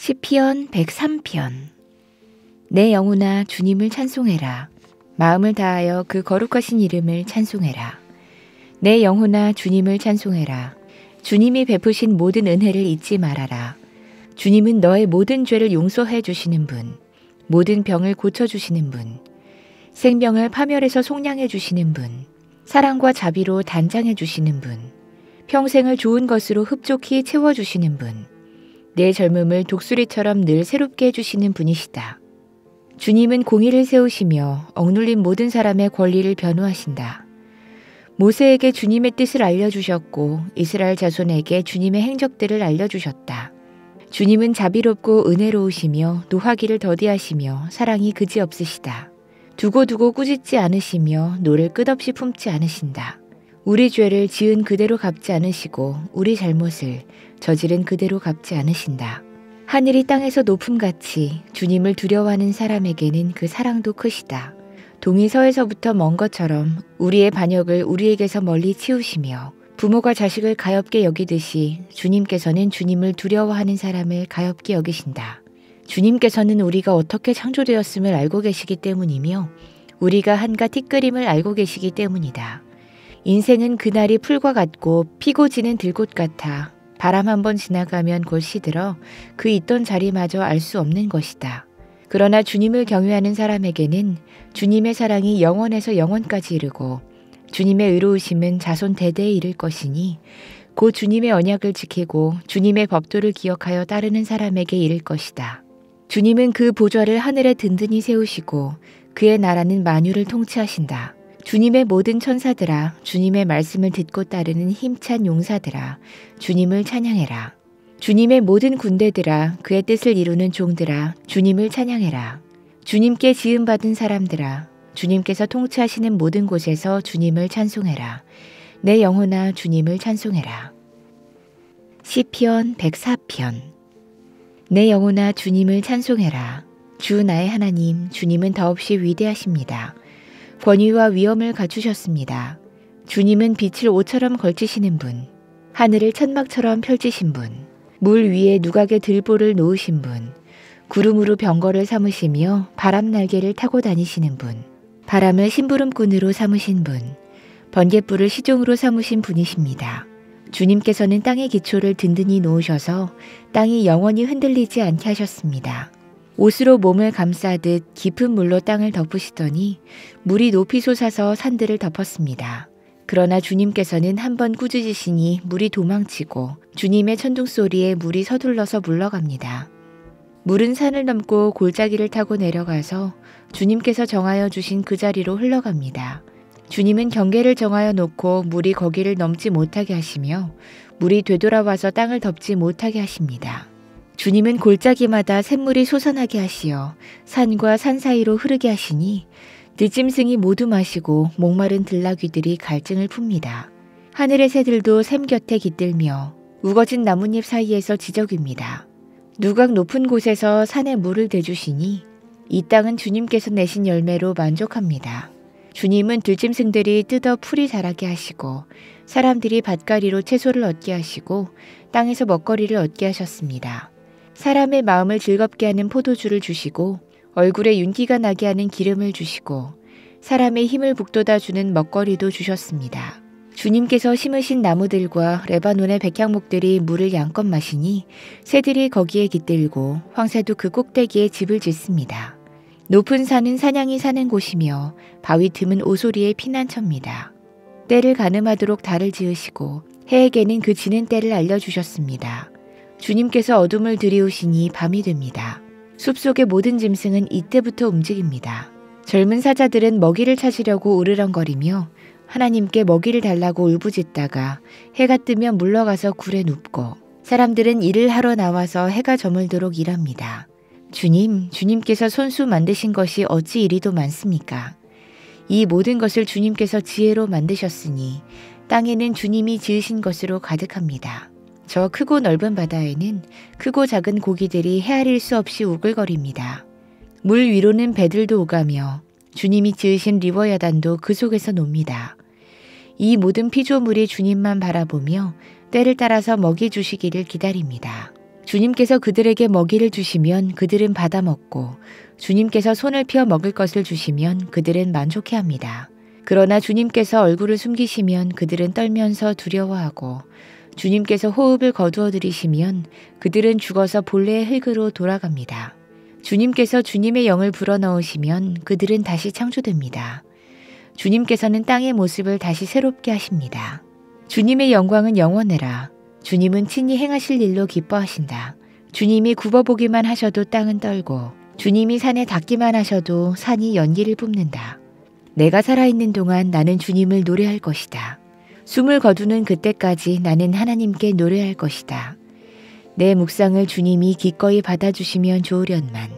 시편 103편. 내 영혼아 주님을 찬송해라. 마음을 다하여 그 거룩하신 이름을 찬송해라. 내 영혼아 주님을 찬송해라. 주님이 베푸신 모든 은혜를 잊지 말아라. 주님은 너의 모든 죄를 용서해 주시는 분, 모든 병을 고쳐주시는 분, 생명을 파멸해서 속량해 주시는 분, 사랑과 자비로 단장해 주시는 분, 평생을 좋은 것으로 흡족히 채워주시는 분, 내 젊음을 독수리처럼 늘 새롭게 해주시는 분이시다. 주님은 공의를 세우시며 억눌린 모든 사람의 권리를 변호하신다. 모세에게 주님의 뜻을 알려주셨고 이스라엘 자손에게 주님의 행적들을 알려주셨다. 주님은 자비롭고 은혜로우시며 노하기를 더디하시며 사랑이 그지없으시다. 두고두고 꾸짖지 않으시며 노를 끝없이 품지 않으신다. 우리 죄를 지은 그대로 갚지 않으시고 우리 잘못을 저지른 그대로 갚지 않으신다. 하늘이 땅에서 높음같이 주님을 두려워하는 사람에게는 그 사랑도 크시다. 동이 서에서부터 먼 것처럼 우리의 반역을 우리에게서 멀리 치우시며 부모가 자식을 가엾게 여기듯이 주님께서는 주님을 두려워하는 사람을 가엾게 여기신다. 주님께서는 우리가 어떻게 창조되었음을 알고 계시기 때문이며 우리가 한가 티끌임을 알고 계시기 때문이다. 인생은 그날이 풀과 같고 피고 지는 들꽃 같아 바람 한번 지나가면 곧 시들어 그 있던 자리마저 알 수 없는 것이다. 그러나 주님을 경외하는 사람에게는 주님의 사랑이 영원에서 영원까지 이르고 주님의 의로우심은 자손 대대에 이를 것이니 곧 주님의 언약을 지키고 주님의 법도를 기억하여 따르는 사람에게 이를 것이다. 주님은 그 보좌를 하늘에 든든히 세우시고 그의 나라는 만유를 통치하신다. 주님의 모든 천사들아, 주님의 말씀을 듣고 따르는 힘찬 용사들아, 주님을 찬양해라. 주님의 모든 군대들아, 그의 뜻을 이루는 종들아, 주님을 찬양해라. 주님께 지음받은 사람들아, 주님께서 통치하시는 모든 곳에서 주님을 찬송해라. 내 영혼아 주님을 찬송해라. 시편 104편. 내 영혼아 주님을 찬송해라. 주 나의 하나님, 주님은 더없이 위대하십니다. 권위와 위엄을 갖추셨습니다. 주님은 빛을 옷처럼 걸치시는 분, 하늘을 천막처럼 펼치신 분, 물 위에 누각의 들보를 놓으신 분, 구름으로 병거를 삼으시며 바람 날개를 타고 다니시는 분, 바람을 심부름꾼으로 삼으신 분, 번갯불을 시종으로 삼으신 분이십니다. 주님께서는 땅의 기초를 든든히 놓으셔서 땅이 영원히 흔들리지 않게 하셨습니다. 옷으로 몸을 감싸듯 깊은 물로 땅을 덮으시더니 물이 높이 솟아서 산들을 덮었습니다. 그러나 주님께서는 한번 꾸짖으시니 물이 도망치고 주님의 천둥소리에 물이 서둘러서 물러갑니다. 물은 산을 넘고 골짜기를 타고 내려가서 주님께서 정하여 주신 그 자리로 흘러갑니다. 주님은 경계를 정하여 놓고 물이 거기를 넘지 못하게 하시며 물이 되돌아와서 땅을 덮지 못하게 하십니다. 주님은 골짜기마다 샘물이 솟아나게 하시어 산과 산 사이로 흐르게 하시니 들짐승이 모두 마시고 목마른 들나귀들이 갈증을 풉니다. 하늘의 새들도 샘 곁에 깃들며 우거진 나뭇잎 사이에서 지저귀입니다. 누각 높은 곳에서 산에 물을 대주시니 이 땅은 주님께서 내신 열매로 만족합니다. 주님은 들짐승들이 뜯어 풀이 자라게 하시고 사람들이 밭가리로 채소를 얻게 하시고 땅에서 먹거리를 얻게 하셨습니다. 사람의 마음을 즐겁게 하는 포도주를 주시고 얼굴에 윤기가 나게 하는 기름을 주시고 사람의 힘을 북돋아주는 먹거리도 주셨습니다. 주님께서 심으신 나무들과 레바논의 백향목들이 물을 양껏 마시니 새들이 거기에 깃들고 황새도 그 꼭대기에 집을 짓습니다. 높은 산은 사냥이 사는 곳이며 바위 틈은 오소리의 피난처입니다. 때를 가늠하도록 달을 지으시고 해에게는 그 지는 때를 알려주셨습니다. 주님께서 어둠을 들이우시니 밤이 됩니다. 숲속의 모든 짐승은 이때부터 움직입니다. 젊은 사자들은 먹이를 찾으려고 으르렁거리며 하나님께 먹이를 달라고 울부짖다가 해가 뜨면 물러가서 굴에 눕고 사람들은 일을 하러 나와서 해가 저물도록 일합니다. 주님께서 손수 만드신 것이 어찌 이리도 많습니까? 이 모든 것을 주님께서 지혜로 만드셨으니 땅에는 주님이 지으신 것으로 가득합니다. 저 크고 넓은 바다에는 크고 작은 고기들이 헤아릴 수 없이 우글거립니다. 물 위로는 배들도 오가며 주님이 지으신 리버야단도 그 속에서 놉니다. 이 모든 피조물이 주님만 바라보며 때를 따라서 먹이 주시기를 기다립니다. 주님께서 그들에게 먹이를 주시면 그들은 받아 먹고 주님께서 손을 펴 먹을 것을 주시면 그들은 만족해합니다. 그러나 주님께서 얼굴을 숨기시면 그들은 떨면서 두려워하고 주님께서 호흡을 거두어 들이시면 그들은 죽어서 본래의 흙으로 돌아갑니다. 주님께서 주님의 영을 불어넣으시면 그들은 다시 창조됩니다. 주님께서는 땅의 모습을 다시 새롭게 하십니다. 주님의 영광은 영원해라. 주님은 친히 행하실 일로 기뻐하신다. 주님이 굽어보기만 하셔도 땅은 떨고 주님이 산에 닿기만 하셔도 산이 연기를 뿜는다. 내가 살아있는 동안 나는 주님을 노래할 것이다. 숨을 거두는 그때까지 나는 하나님께 노래할 것이다. 내 묵상을 주님이 기꺼이 받아주시면 좋으련만.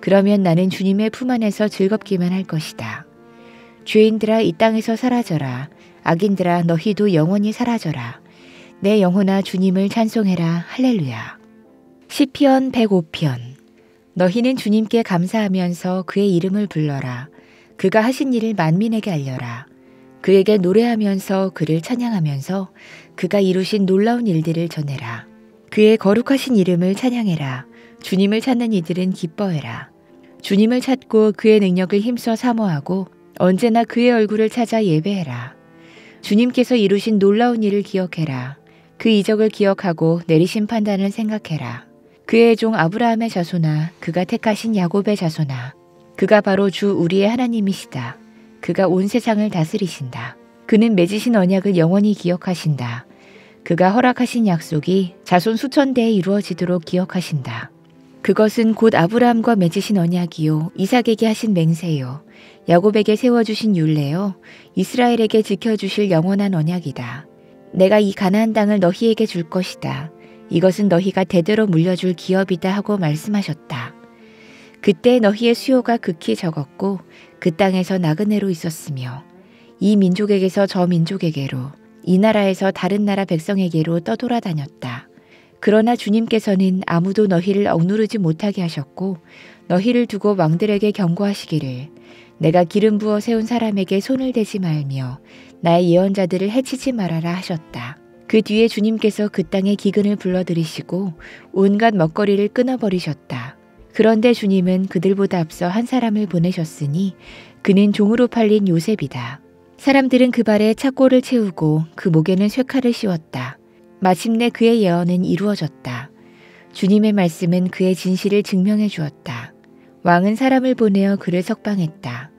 그러면 나는 주님의 품 안에서 즐겁기만 할 것이다. 죄인들아 이 땅에서 사라져라. 악인들아 너희도 영원히 사라져라. 내 영혼아 주님을 찬송해라. 할렐루야. 시편 105편. 너희는 주님께 감사하면서 그의 이름을 불러라. 그가 하신 일을 만민에게 알려라. 그에게 노래하면서 그를 찬양하면서 그가 이루신 놀라운 일들을 전해라. 그의 거룩하신 이름을 찬양해라. 주님을 찾는 이들은 기뻐해라. 주님을 찾고 그의 능력을 힘써 사모하고 언제나 그의 얼굴을 찾아 예배해라. 주님께서 이루신 놀라운 일을 기억해라. 그 이적을 기억하고 내리신 판단을 생각해라. 그의 종 아브라함의 자손아, 그가 택하신 야곱의 자손아, 그가 바로 주 우리의 하나님이시다. 그가 온 세상을 다스리신다. 그는 맺으신 언약을 영원히 기억하신다. 그가 허락하신 약속이 자손 수천 대에 이루어지도록 기억하신다. 그것은 곧 아브라함과 맺으신 언약이요 이삭에게 하신 맹세요 야곱에게 세워주신 율례요 이스라엘에게 지켜주실 영원한 언약이다. 내가 이 가나안 땅을 너희에게 줄 것이다. 이것은 너희가 대대로 물려줄 기업이다 하고 말씀하셨다. 그때 너희의 수요가 극히 적었고 그 땅에서 나그네로 있었으며 이 민족에게서 저 민족에게로 이 나라에서 다른 나라 백성에게로 떠돌아다녔다. 그러나 주님께서는 아무도 너희를 억누르지 못하게 하셨고 너희를 두고 왕들에게 경고하시기를 내가 기름 부어 세운 사람에게 손을 대지 말며 나의 예언자들을 해치지 말아라 하셨다. 그 뒤에 주님께서 그 땅에 기근을 불러들이시고 온갖 먹거리를 끊어버리셨다. 그런데 주님은 그들보다 앞서 한 사람을 보내셨으니 그는 종으로 팔린 요셉이다. 사람들은 그 발에 착고를 채우고 그 목에는 쇠칼을 씌웠다. 마침내 그의 예언은 이루어졌다. 주님의 말씀은 그의 진실을 증명해 주었다. 왕은 사람을 보내어 그를 석방했다.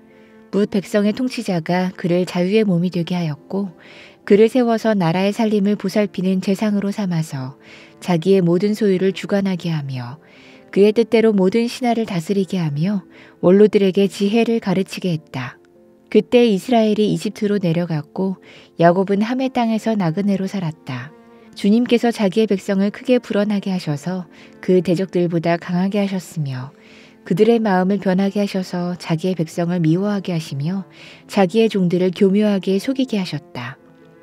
뭇 백성의 통치자가 그를 자유의 몸이 되게 하였고 그를 세워서 나라의 살림을 보살피는 재상으로 삼아서 자기의 모든 소유를 주관하게 하며 그의 뜻대로 모든 신하를 다스리게 하며 원로들에게 지혜를 가르치게 했다. 그때 이스라엘이 이집트로 내려갔고 야곱은 함의 땅에서 나그네로 살았다. 주님께서 자기의 백성을 크게 불어나게 하셔서 그 대적들보다 강하게 하셨으며 그들의 마음을 변하게 하셔서 자기의 백성을 미워하게 하시며 자기의 종들을 교묘하게 속이게 하셨다.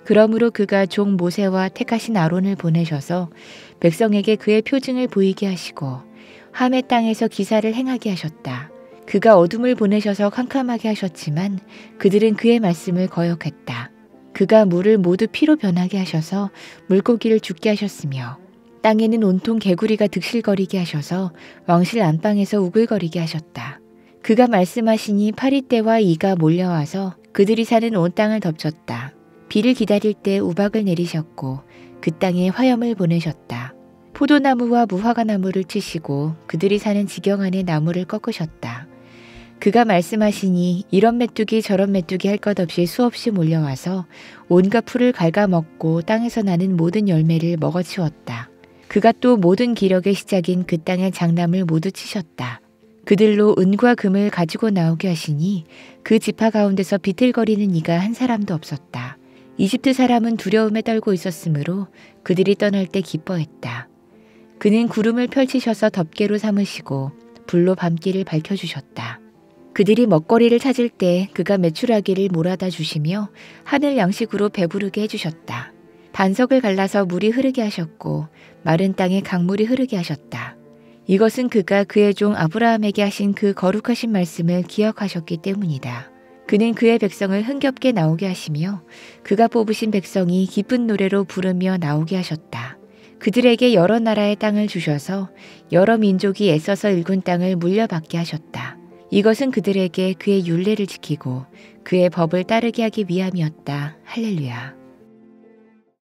그러므로 그가 종 모세와 택하신 아론을 보내셔서 백성에게 그의 표징을 보이게 하시고 함의 땅에서 기사를 행하게 하셨다. 그가 어둠을 보내셔서 캄캄하게 하셨지만 그들은 그의 말씀을 거역했다. 그가 물을 모두 피로 변하게 하셔서 물고기를 죽게 하셨으며 땅에는 온통 개구리가 득실거리게 하셔서 왕실 안방에서 우글거리게 하셨다. 그가 말씀하시니 파리떼와 이가 몰려와서 그들이 사는 온 땅을 덮쳤다. 비를 기다릴 때 우박을 내리셨고 그 땅에 화염을 보내셨다. 포도나무와 무화과나무를 치시고 그들이 사는 지경 안에 나무를 꺾으셨다. 그가 말씀하시니 이런 메뚜기 저런 메뚜기 할 것 없이 수없이 몰려와서 온갖 풀을 갉아먹고 땅에서 나는 모든 열매를 먹어치웠다. 그가 또 모든 기력의 시작인 그 땅의 장남을 모두 치셨다. 그들로 은과 금을 가지고 나오게 하시니 그 지파 가운데서 비틀거리는 이가 한 사람도 없었다. 이집트 사람은 두려움에 떨고 있었으므로 그들이 떠날 때 기뻐했다. 그는 구름을 펼치셔서 덮개로 삼으시고 불로 밤길을 밝혀주셨다. 그들이 먹거리를 찾을 때 그가 메추라기를 몰아다 주시며 하늘 양식으로 배부르게 해주셨다. 반석을 갈라서 물이 흐르게 하셨고 마른 땅에 강물이 흐르게 하셨다. 이것은 그가 그의 종 아브라함에게 하신 그 거룩하신 말씀을 기억하셨기 때문이다. 그는 그의 백성을 흥겹게 나오게 하시며 그가 뽑으신 백성이 기쁜 노래로 부르며 나오게 하셨다. 그들에게 여러 나라의 땅을 주셔서 여러 민족이 애써서 일군 땅을 물려받게 하셨다. 이것은 그들에게 그의 율례를 지키고 그의 법을 따르게 하기 위함이었다. 할렐루야.